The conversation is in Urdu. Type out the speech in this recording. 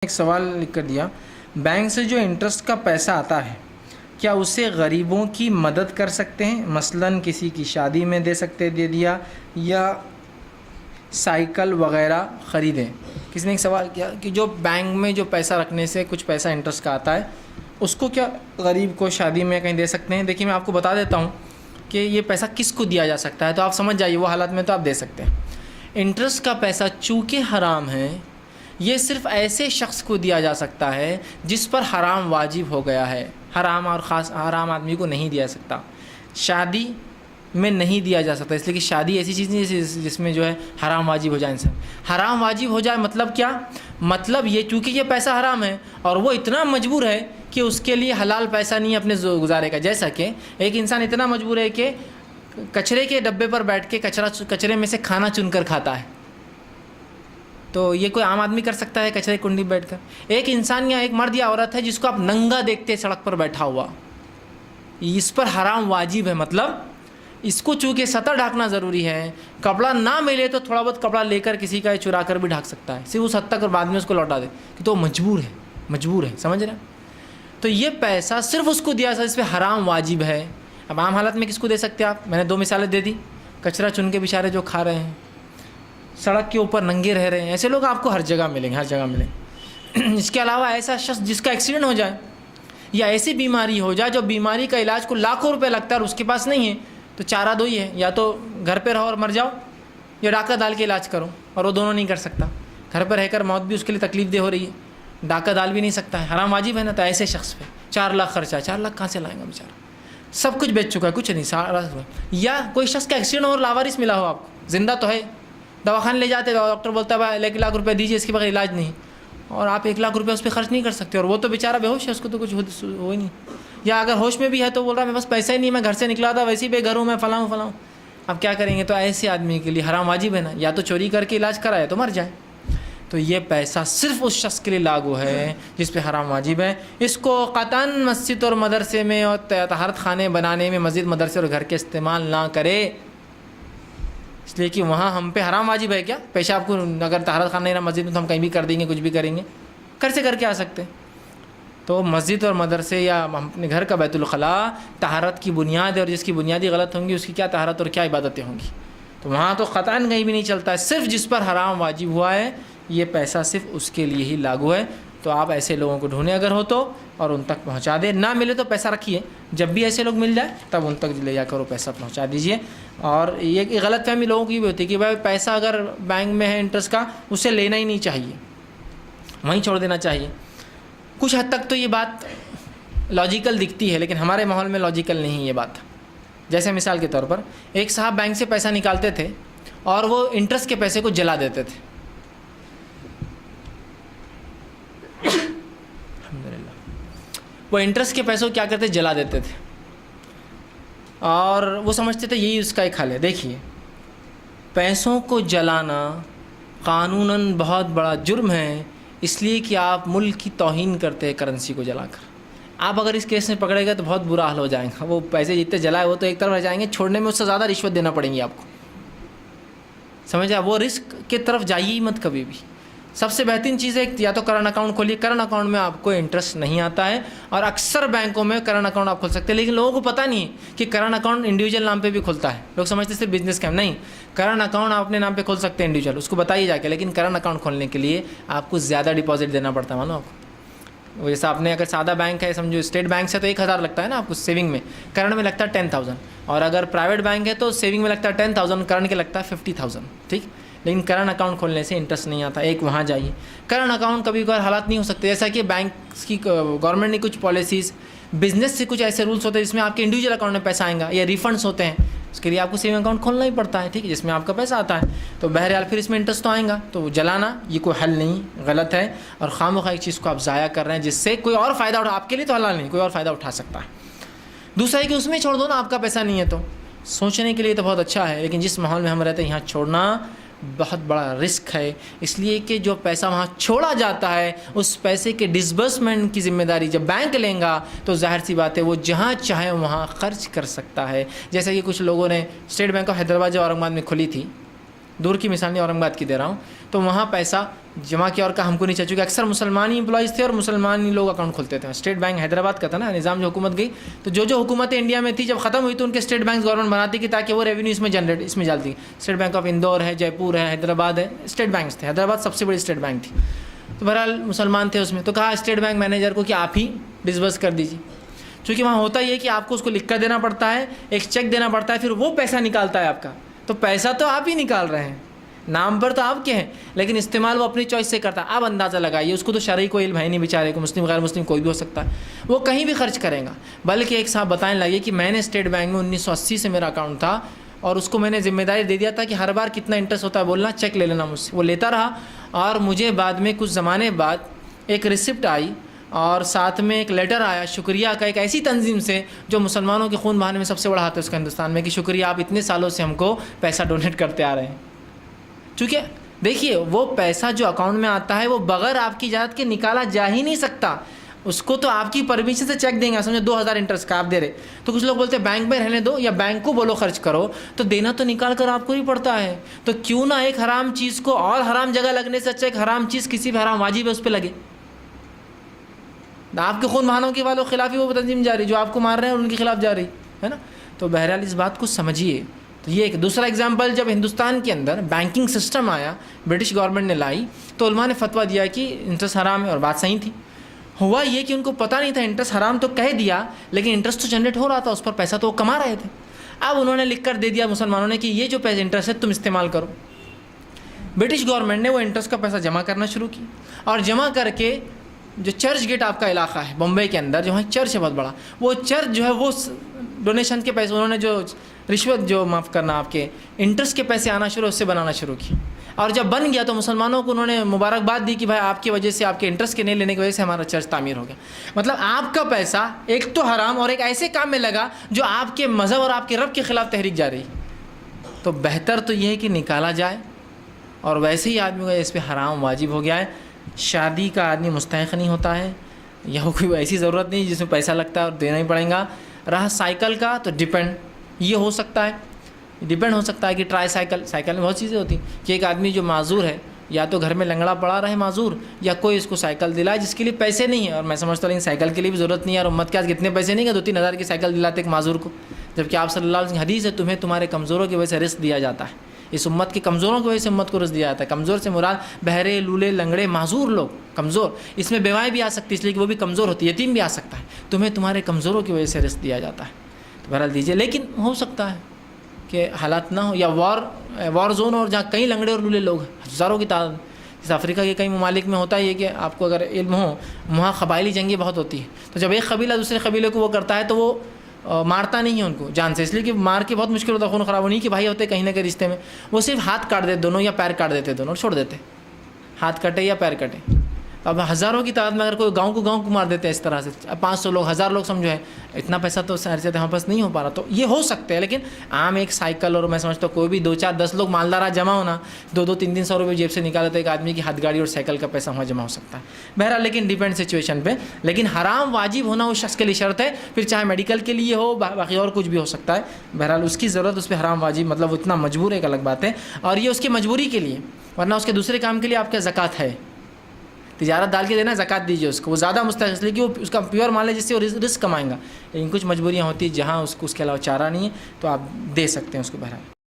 ایک سوال لکھ کر دیا، بینک سے جو انٹرسٹ کا پیسہ آتا ہے کیا اسے غریبوں کی مدد کر سکتے ہیں؟ مثلاً کسی کی شادی میں دے دیا یا سائیکل وغیرہ خریدیں۔ کسی نے ایک سوال کیا کہ جو بینک میں جو پیسہ رکھنے سے کچھ پیسہ انٹرسٹ کا آتا ہے اس کو کیا غریب کو شادی میں کہیں دے سکتے ہیں؟ دیکھیے میں آپ کو بتا دیتا ہوں کہ یہ پیسہ کس کو دیا جا سکتا ہے، تو آپ سمجھ جائیے وہ حالات میں تو آپ دے سکتے ہیں۔ انٹرسٹ کا پیسہ چونکہ حرام ہے، یہ صرف ایسے شخص کو دیا جا سکتا ہے جس پر حرام واجب ہو گیا ہے۔ حرام اور خاص حرام آدمی کو نہیں دیا سکتا، شادی میں نہیں دیا جا سکتا، اس لیے کہ شادی ایسی چیز نہیں ہے جس میں جو ہے حرام واجب ہو جائے انسان۔ حرام واجب ہو جائے مطلب کیا؟ مطلب یہ چونکہ یہ پیسہ حرام ہے اور وہ اتنا مجبور ہے کہ اس کے لیے حلال پیسہ نہیں اپنے گزارے کا، جیسا کہ ایک انسان اتنا مجبور ہے کہ کچرے کے ڈبے پر بیٹھ کے کچرے میں سے کھانا چن کر کھاتا ہے، تو یہ کوئی عام آدمی کر سکتا ہے کچرے کنڈی بیٹھ کر؟ ایک انسان یا ایک مرد یا عورت ہے جس کو آپ ننگا دیکھتے سڑک پر بیٹھا ہوا، اس پر حرام واجب ہے، مطلب اس کو چونکہ سطر ڈھانکنا ضروری ہے، کپڑا نہ ملے تو تھوڑا بہت کپڑا لے کر کسی کا چرا کر بھی ڈھانک سکتا ہے، صرف اس حد تک اور بعد میں اس کو لوٹا دے کہ تو مجبور ہے، سمجھ رہے ہیں؟ تو یہ پیسہ صرف اس کو دیا اس پہ حرام واجب ہے۔ اب عام حالت میں کس کو دے سکتے آپ؟ میں نے 2 مثالیں دے دی، کچرا چن کے بیچارے جو کھا رہے ہیں، سڑک کے اوپر ننگے رہ رہے ہیں، ایسے لوگ آپ کو ہر جگہ ملیں گے، اس کے علاوہ ایسا شخص جس کا ایکسیڈنٹ ہو جائے یا ایسی بیماری ہو جائے جو بیماری کا علاج کو لاکھوں روپے لگتا ہے اور اس کے پاس نہیں ہے، تو چارہ دو ہی ہے، یا تو گھر پہ رہو اور مر جاؤ یا ڈاکہ ڈال کے علاج کرو، اور وہ دونوں نہیں کر سکتا۔ گھر پہ رہ کر موت بھی اس کے لیے تکلیف دہ ہو رہی ہے، ڈاکہ ڈال بھی نہیں سکتا ہے، حرام واجب ہے نا، تو ایسے شخص پہ 4 لاکھ خرچہ، 4 لاکھ کہاں سے لائیں گا بیچارہ؟ سب کچھ بیچ چکا ہے، کچھ نہیں، سارا۔ یا کوئی شخص کا ایکسیڈنٹ اور لاوارث ملا ہو، آپ کو زندہ تو ہے، دواخانے لے جاتے ہیں، ڈاکٹر بولتا ہے بھائی 1 لاکھ روپے دیجیے، اس کے بغیر علاج نہیں، اور آپ 1 لاکھ روپے اس پہ خرچ نہیں کر سکتے، اور وہ تو بیچارہ بے ہوش ہے، اس کو تو کچھ ہو ہی نہیں، یا اگر ہوش میں بھی ہے تو بول رہا ہے میں بس پیسہ ہی نہیں، میں گھر سے نکلا تھا ویسے ہی بے گھر ہوں، میں فلاں ہوں۔ اب کیا کریں گے؟ تو ایسے آدمی کے لیے حرام واجب ہے نا، یا تو چوری کر کے علاج کرائے تو مر جائے۔ تو یہ پیسہ صرف اس شخص کے لیے لاگو ہے جس پہ حرام واجب ہے، اس کو قطعاً مسجد اور مدرسے میں اور طہارت خانے بنانے میں مسجد مدرسے اور گھر کے استعمال نہ کرے، اس لیے کہ وہاں ہم پہ حرام واجب ہے۔ کیا پیشاب کو اگر طہارت خانہ نہیں مسجد میں تو ہم کہیں بھی کر دیں گے، کچھ بھی کریں گے، کر کے آ سکتے ہیں۔ تو مسجد اور مدرسے یا اپنے گھر کا بیت الخلاء طہارت کی بنیاد ہے، اور جس کی بنیادی غلط ہوں گی اس کی کیا طہارت اور کیا عبادتیں ہوں گی؟ تو وہاں تو قطعاً کہیں بھی نہیں چلتا ہے، صرف جس پر حرام واجب ہوا ہے یہ پیسہ صرف اس کے لیے ہی لاگو ہے۔ تو آپ ایسے لوگوں کو ڈھونڈیں اگر ہو تو، اور ان تک پہنچا دیں، نہ ملے تو پیسہ رکھیے، جب بھی ایسے لوگ مل جائے تب ان تک لے جا کر وہ پیسہ پہنچا دیجیے۔ اور یہ غلط فہمی لوگوں کی بھی ہوتی ہے کہ بھائی پیسہ اگر بینک میں ہے انٹرسٹ کا اسے لینا ہی نہیں چاہیے، وہیں چھوڑ دینا چاہیے۔ کچھ حد تک تو یہ بات لاجیکل دکھتی ہے، لیکن ہمارے ماحول میں لاجیکل نہیں یہ بات۔ جیسے مثال کے طور پر ایک صاحب بینک سے پیسہ نکالتے تھے اور وہ انٹرسٹ کے پیسے کو جلا دیتے تھے، وہ انٹرسٹ کے پیسوں کو کیا کرتے؟ جلا دیتے تھے، اور وہ سمجھتے تھے یہی اس کا ایک حل ہے۔ دیکھیے پیسوں کو جلانا قانوناً بہت بڑا جرم ہے، اس لیے کہ آپ ملک کی توہین کرتے ہیں کرنسی کو جلا کر۔ آپ اگر اس کیس میں پکڑے گئے تو بہت برا حال ہو جائے گا، وہ پیسے جتنے جلائے وہ تو ایک طرف رہ جائیں گے، چھوڑنے میں اس سے زیادہ رشوت دینا پڑیں گی آپ کو، سمجھا؟ وہ رسک کی طرف جائیے ہی مت کبھی بھی۔ سب سے بہترین چیز ہے یا تو کرنٹ اکاؤنٹ کھولیے، کرنٹ اکاؤنٹ میں آپ کو انٹرسٹ نہیں آتا ہے، اور اکثر بینکوں میں کرنٹ اکاؤنٹ آپ کھول سکتے ہیں، لیکن لوگوں کو پتہ نہیں ہے کہ کرنٹ اکاؤنٹ انڈیویجول نام پہ بھی کھلتا ہے، لوگ سمجھتے صرف بزنس کا نہیں، کرنٹ اکاؤنٹ آپ اپنے نام پہ کھول سکتے ہیں انڈیویجول، اس کو بتائیے جا کے، لیکن کرنٹ اکاؤنٹ کھولنے کے لیے آپ کو زیادہ ڈپازٹ دینا پڑتا ہے، معلوم آپ کو؟ جیسا آپ نے اگر سادہ بینک ہے سمجھو اسٹیٹ بینک سے تو 1000 لگتا ہے نا آپ کو سیونگ میں، کرنٹ میں لگتا ہے 10,000، اور اگر پرائیویٹ بینک ہے تو سیونگ میں لگتا ہے 10,000، کرنٹ کے لگتا ہے 50,000، ٹھیک؟ لیکن کرنٹ اکاؤنٹ کھولنے سے انٹرسٹ نہیں آتا۔ ایک وہاں جائیے، کرنٹ اکاؤنٹ کبھی کبھار حالات نہیں ہو سکتے، جیسا کہ بینک کی گورنمنٹ نے کچھ پالیسیز، بزنس سے کچھ ایسے رولس ہوتے ہیں جس میں آپ کے انڈیویجول اکاؤنٹ میں پیسہ آئے گا، یا ریفنڈس ہوتے ہیں، اس کے لیے آپ کو سیونگ اکاؤنٹ کھولنا ہی پڑتا ہے، ٹھیک ہے، جس میں آپ کا پیسہ آتا ہے، تو بہرحال پھر اس میں انٹرسٹ تو آئے گا، تو جلانا یہ کوئی حل نہیں، غلط ہے، اور خواہ ایک چیز کو آپ ضائع کر رہے ہیں جس سے کوئی اور فائدہ اٹھا، آپ کے لیے تو حلال نہیں، کوئی اور فائدہ اٹھا سکتا ہے۔ دوسرا ہے کہ اس میں چھوڑ دو نا، آپ کا پیسہ نہیں ہے تو سوچنے کے لیے تو بہت اچھا ہے، لیکن جس ماحول میں ہم رہتے ہیں یہاں چھوڑنا بہت بڑا رسک ہے، اس لیے کہ جو پیسہ وہاں چھوڑا جاتا ہے اس پیسے کے ڈسبرسمنٹ کی ذمہ داری جب بینک لیں گا تو ظاہر سی بات ہے وہ جہاں چاہے وہاں خرچ کر سکتا ہے۔ جیسے کہ کچھ لوگوں نے اسٹیٹ بینک آف حیدرآباد جو اورنگ آباد میں کھلی تھی، دور کی مثال نہیں، اورنگ آباد کی دے رہا ہوں، تو وہاں پیسہ جمع کیا اور کہا ہم کو نہیں چاہیے، چونکہ اکثر مسلمان ہی امپلائز تھے اور مسلمان ہی لوگ اکاؤنٹ کھولتے تھے. اسٹیٹ بینک حیدرآباد کا تھا نا نظام، جو حکومت گئی تو جو حکومتیں انڈیا میں تھی جب ختم ہوئی تو ان کے اسٹیٹ بینک گورنمنٹ بناتی کہ تاکہ وہ ریونیو اس میں ڈالتی. اسٹیٹ بینک آف اندور ہے، جے پور ہے، حیدرآباد ہے، اسٹیٹ بینکس تھے. حیدرآباد سب سے بڑی اسٹیٹ بینک تھی. تو بہرحال مسلمان تھے اس میں، تو کہا اسٹیٹ بینک مینیجر کو کہ آپ ہی ڈسبرس کر دیجیے. چونکہ وہاں ہوتا یہ کہ آپ کو اس کو لکھ کر دینا پڑتا ہے، ایک چیک دینا پڑتا ہے، پھر وہ پیسہ نکالتا ہے آپ کا. تو پیسہ تو آپ ہی نکال رہے ہیں، نام پر تو آپ کے ہیں، لیکن استعمال وہ اپنی چوائس سے کرتا ہے. آپ اندازہ لگائیے، اس کو تو شرعی کوئی علم ہے نہیں بیچارے کو، مسلم غیر مسلم کوئی بھی ہو سکتا ہے، وہ کہیں بھی خرچ کرے گا. بلکہ ایک صاحب بتائیں لگے کہ میں نے اسٹیٹ بینک میں 1980 سے میرا اکاؤنٹ تھا اور اس کو میں نے ذمہ داری دے دیا تھا کہ ہر بار کتنا انٹرسٹ ہوتا ہے بولنا، چیک لے لینا مجھ سے. وہ لیتا رہا اور مجھے بعد میں کچھ زمانے بعد ایک ریسپٹ آئی اور ساتھ میں ایک لیٹر آیا شکریہ کا، ایک ایسی تنظیم سے جو مسلمانوں کے خون بہانے میں سب سے بڑا ہاتھ ہے اس کا ہندوستان میں، کہ شکریہ آپ اتنے سالوں سے ہم کو پیسہ ڈونیٹ کرتے آ رہے ہیں. چونکہ دیکھیے وہ پیسہ جو اکاؤنٹ میں آتا ہے وہ بغیر آپ کی اجازت کے نکالا جا ہی نہیں سکتا. اس کو تو آپ کی پرمیشن سے چیک دیں گے. سمجھو 2000 انٹرسٹ کا آپ دے رہے، تو کچھ لوگ بولتے ہیں بینک میں رہنے دو یا بینک کو بولو خرچ کرو، تو دینا تو نکال کر آپ کو ہی پڑتا ہے. تو کیوں نہ ایک حرام چیز کو اور حرام جگہ لگنے سے اچھا ایک حرام چیز کسی بھی حرام واجب ہے اس پہ لگے. آپ کے خون بہانوں کے والوں خلاف ہی وہ تنظیم جاری جو آپ کو مار رہے ہیں اور ان کے خلاف جاری ہے نا. تو بہرحال اس بات کو سمجھیے. تو یہ ایک دوسرا اگزامپل، جب ہندوستان کے اندر بینکنگ سسٹم آیا، برٹش گورنمنٹ نے لائی، تو علماء نے فتویٰ دیا کہ انٹرسٹ حرام ہے، اور بات صحیح تھی. ہوا یہ کہ ان کو پتہ نہیں تھا انٹرسٹ حرام تو کہہ دیا، لیکن انٹرسٹ تو جنریٹ ہو رہا تھا، اس پر پیسہ تو وہ کما رہے تھے. اب انہوں نے لکھ کر دے دیا مسلمانوں نے کہ یہ جو پیسہ انٹرسٹ ہے تم استعمال کرو. برٹش گورنمنٹ نے وہ انٹرسٹ کا پیسہ جمع کرنا شروع کی، اور جمع کر کے جو چرچ گیٹ آپ کا علاقہ ہے بمبئی کے اندر، جو وہاں چرچ ہے بہت بڑا، وہ چرچ جو ہے وہ ڈونیشن کے پیسے انہوں نے جو رشوت جو معاف کرنا آپ کے انٹرسٹ کے پیسے آنا شروع، اس سے بنانا شروع کی. اور جب بن گیا تو مسلمانوں کو انہوں نے مبارکباد دی کہ بھائی آپ کی وجہ سے، آپ کے انٹرسٹ کے نہیں لینے کی وجہ سے ہمارا چرچ تعمیر ہو گیا. مطلب آپ کا پیسہ ایک تو حرام اور ایک ایسے کام میں لگا جو آپ کے مذہب اور آپ کے رب کے خلاف تحریک جا رہی. تو بہتر تو یہ ہے کہ نکالا جائے. اور ویسے ہی آدمی کو اس پہ حرام واجب ہو گیا ہے. شادی کا آدمی مستحق نہیں ہوتا ہے، یا کوئی ایسی ضرورت نہیں جس میں پیسہ لگتا ہے اور دینا ہی پڑے گا. رہا سائیکل کا تو ڈیپینڈ یہ ہو سکتا ہے کہ ٹرائی سائیکل میں بہت چیزیں ہوتی ہیں کہ ایک آدمی جو معذور ہے، یا تو گھر میں لنگڑا پڑا رہے معذور، یا کوئی اس کو سائیکل دلائے جس کے لیے پیسے نہیں ہیں. اور میں سمجھتا ہوں لیکن سائیکل کے لیے بھی ضرورت نہیں ہے، اور امت کے آج کتنے پیسے نہیں کہ 2-3 ہزار کی سائیکل دلاتے ایک معذور کو، جبکہ آپ صلی اللہ علیہ وسلم حدیث ہے تمہیں تمہارے کمزوروں کی وجہ سے رزق دیا جاتا ہے. اس امت کے کمزوروں کی وجہ سے امت کو رزق دیا جاتا ہے. کمزور سے مراد بہرے، لولے، لنگڑے، معذور لوگ کمزور. اس میں بیوائیں بھی آ سکتی اس لیے کہ وہ بھی کمزور ہوتی ہے، یتیم بھی آ سکتا ہے. تمہیں تمہارے کمزوروں کی وجہ سے رزق دیا جاتا ہے. تو بہرحال دیجیے. لیکن ہو سکتا ہے کہ حالات نہ ہو، یا وار زون اور جہاں کئی لنگڑے اور لولے لوگ ہزاروں کی تعداد. جیسے افریقہ کے کئی ممالک میں ہوتا ہے یہ کہ آپ کو اگر علم ہو، وہاں قبائلی جنگیں بہت ہوتی ہیں. تو جب ایک قبیلہ دوسرے قبیلے کو وہ کرتا ہے تو وہ مارتا نہیں ہے ان کو جان سے، اس لیے کہ مار کے بہت مشکل ہوتا ہے، خون خراب نہیں کہ بھائی ہوتے کہیں نہ کہیں رشتے میں. وہ صرف ہاتھ کاٹ دیتے دونوں، یا پیر کاٹ دیتے دونوں اور چھوڑ دیتے، ہاتھ کٹے یا پیر کٹے. اب ہزاروں کی تعداد میں اگر کوئی گاؤں کو مار دیتے ہیں اس طرح سے، 500 لوگ، 1000 لوگ سمجھو ہے، اتنا پیسہ تو ہر جگہ ہمارے پاس نہیں ہو پا رہا. تو یہ ہو سکتے ہیں، لیکن عام ایک سائیکل، اور میں سمجھتا ہوں کوئی بھی 2-4-10 لوگ مالدار جمع ہونا، 200-300 روپئے جیب سے نکالے تو ایک آدمی کی ہاتھ گاڑی اور سائیکل کا پیسہ وہاں جمع ہو سکتا ہے. بہرحال لیکن ڈیپینڈ سچویشن پہ. لیکن حرام واجب ہونا اس شخص کے لیے شرط ہے، پھر چاہے میڈیکل کے لیے ہو، باقی اور کچھ بھی ہو سکتا ہے. بہرحال اس کی ضرورت، اس پہ حرام واجب مطلب اتنا مجبور ہے، ایک الگ بات ہے. اور یہ اس کی مجبوری کے لیے، ورنہ اس کے دوسرے کام کے لیے آپ کا زکوٰۃ ہے. تجارت ڈال کے دینا، زکوٰۃ دیجیے اس کو، وہ زیادہ مستحق اس لیے کہ وہ اس کا پیور مال ہے جس سے وہ رزق کمائیں گا. لیکن کچھ مجبوریاں ہوتی ہیں جہاں اس کو اس کے علاوہ چارہ نہیں ہے تو آپ دے سکتے ہیں اس کو. بہرحال